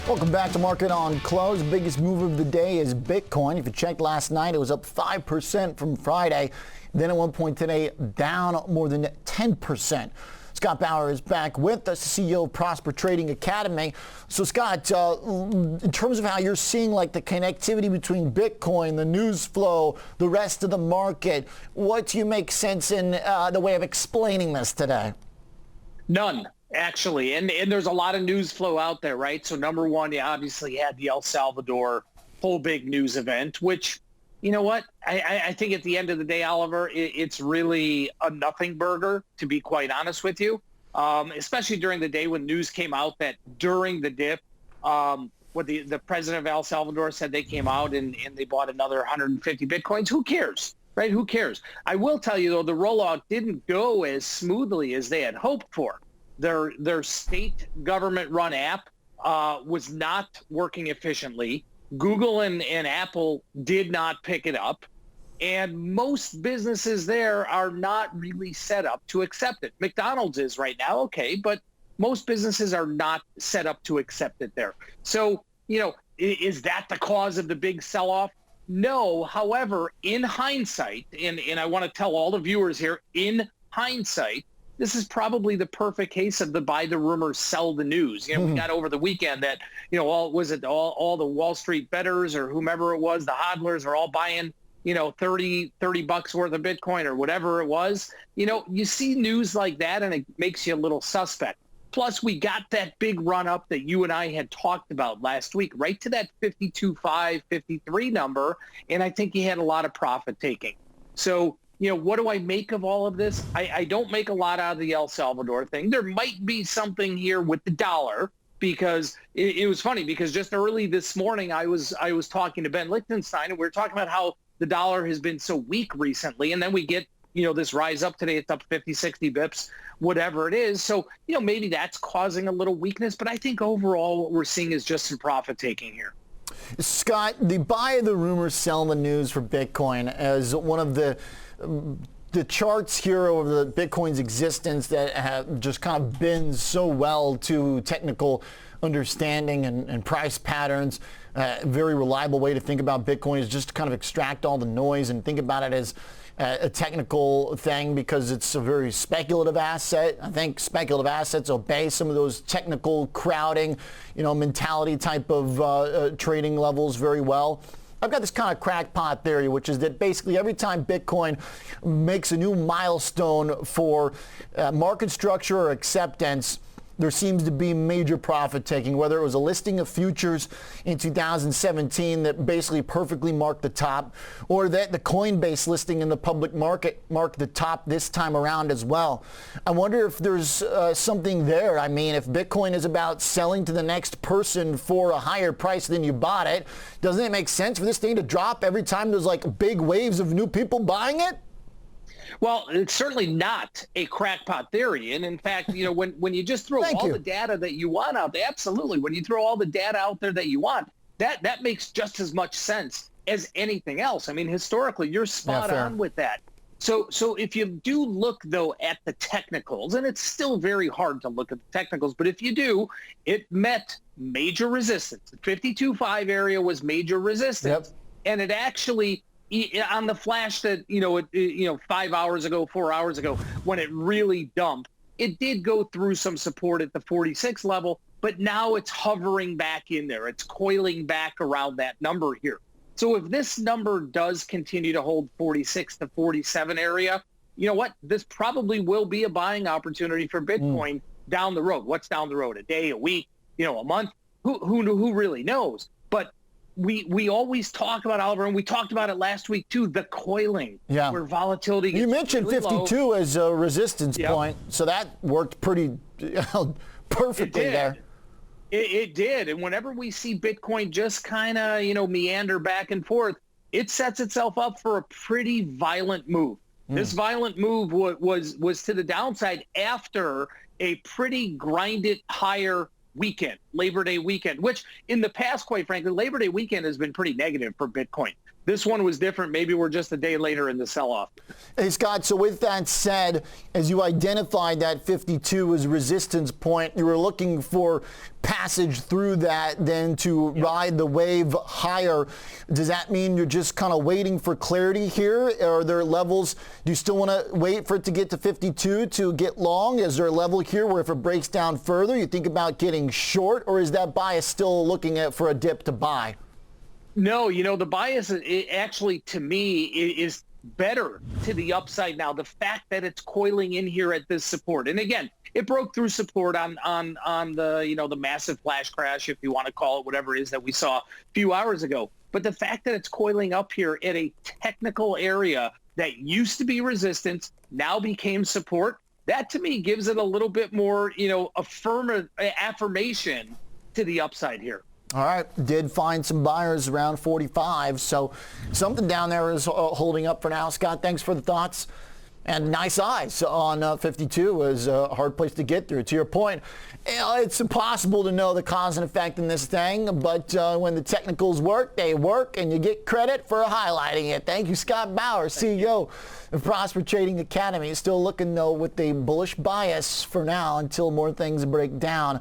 Welcome back to Market on Close. Biggest move of the day is Bitcoin. If you checked last night, it was up 5% from Friday. Then at one point today, down more than 10%. Scott Bauer is back with us, the CEO of Prosper Trading Academy. So Scott, in terms of how you're seeing like the connectivity between Bitcoin, the news flow, the rest of the market, what do you make sense in the way of explaining this today? None, actually. And there's a lot of news flow out there, right? So number one, you obviously had the El Salvador whole big news event, which, you know what? I think at the end of the day, Oliver, it's really a nothing burger, to be quite honest with you, especially during the day when news came out that during the dip, what the president of El Salvador said they came out and they bought another 150 Bitcoins. Who cares, right? Who cares? I will tell you, though, the rollout didn't go as smoothly as they had hoped for. Their state government-run app was not working efficiently. Google and Apple did not pick it up. And most businesses there are not really set up to accept it. McDonald's is right now, okay, but most businesses are not set up to accept it there. So, you know, is that the cause of the big sell-off? No. However, in hindsight, and I want to tell all the viewers here, in hindsight, this is probably the perfect case of the buy the rumor, sell the news. You know, we got over the weekend that, you know, all the Wall Street bettors or whomever it was, the hodlers are all buying, you know, $30 worth of Bitcoin or whatever it was. You know, you see news like that and it makes you a little suspect. Plus, we got that big run up that you and I had talked about last week, right to that 52.5, 53 number. And I think he had a lot of profit taking. So, you know, what do I make of all of this? I don't make a lot out of the El Salvador thing. There might be something here with the dollar because it was funny because just early this morning I was talking to Ben Lichtenstein and we were talking about how the dollar has been so weak recently. And then we get, you know, this rise up today. It's up 50, 60 bips, whatever it is. So, you know, maybe that's causing a little weakness. But I think overall what we're seeing is just some profit taking here. Scott, the buy the rumors, sell the news for Bitcoin as one of the charts here over the Bitcoin's existence that have just kind of been so well to technical understanding and price patterns. Very reliable way to think about Bitcoin is just to kind of extract all the noise and think about it as a technical thing because it's a very speculative asset. I think speculative assets obey some of those technical crowding, you know, mentality type of trading levels very well. I've got this kind of crackpot theory, which is that basically every time Bitcoin makes a new milestone for market structure or acceptance, there seems to be major profit taking, whether it was a listing of futures in 2017 that basically perfectly marked the top, or that the Coinbase listing in the public market marked the top this time around as well. I wonder if there's something there. I mean, if Bitcoin is about selling to the next person for a higher price than you bought it, doesn't it make sense for this thing to drop every time there's like big waves of new people buying it? Well, it's certainly not a crackpot theory. And in fact, you know, when you just throw the data that you want out there, absolutely. When you throw all the data out there that you want, that makes just as much sense as anything else. I mean, historically, you're spot on with that. So if you do look, though, at the technicals, and it's still very hard to look at the technicals, but if you do, it met major resistance. The 52.5 area was major resistance. And it actually, on the flash that, 5 hours ago, 4 hours ago, when it really dumped, it did go through some support at the 46 level, but now it's hovering back in there. It's coiling back around that number here. So if this number does continue to hold 46 to 47 area, you know what? This probably will be a buying opportunity for Bitcoin down the road. What's down the road? A day, a week, a month? Who really knows? But we always talk about, Oliver, and we talked about it last week too, the coiling, where volatility gets You mentioned really 52 low. as a resistance point, so that worked pretty perfectly there. It did. And whenever we see Bitcoin just kind of, meander back and forth, it sets itself up for a pretty violent move. This violent move was to the downside after a pretty grinded higher weekend, Labor Day weekend, which in the past, quite frankly, Labor Day weekend has been pretty negative for Bitcoin. This one was different. Maybe we're just a day later in the sell-off. Hey, Scott, so with that said, as you identified that 52 as a resistance point, you were looking for passage through that then to ride the wave higher. Does that mean you're just kind of waiting for clarity here? Are there levels, do you still want to wait for it to get to 52 to get long? Is there a level here where if it breaks down further, you think about getting short, or is that bias still looking at for a dip to buy? No, the bias actually, to me, is better to the upside now. The fact that it's coiling in here at this support, and again, it broke through support on the the massive flash crash, if you want to call it, whatever it is that we saw a few hours ago. But the fact that it's coiling up here at a technical area that used to be resistance now became support, that to me gives it a little bit more, affirmation to the upside here. All right, did find some buyers around 45, so something down there is holding up for now. Scott, thanks for the thoughts. And nice eyes on 52 is a hard place to get through. To your point, it's impossible to know the cause and effect in this thing, but when the technicals work, they work, and you get credit for highlighting it. Thank you, Scott Bauer, CEO of Prosper Trading Academy. Still looking, though, with a bullish bias for now until more things break down.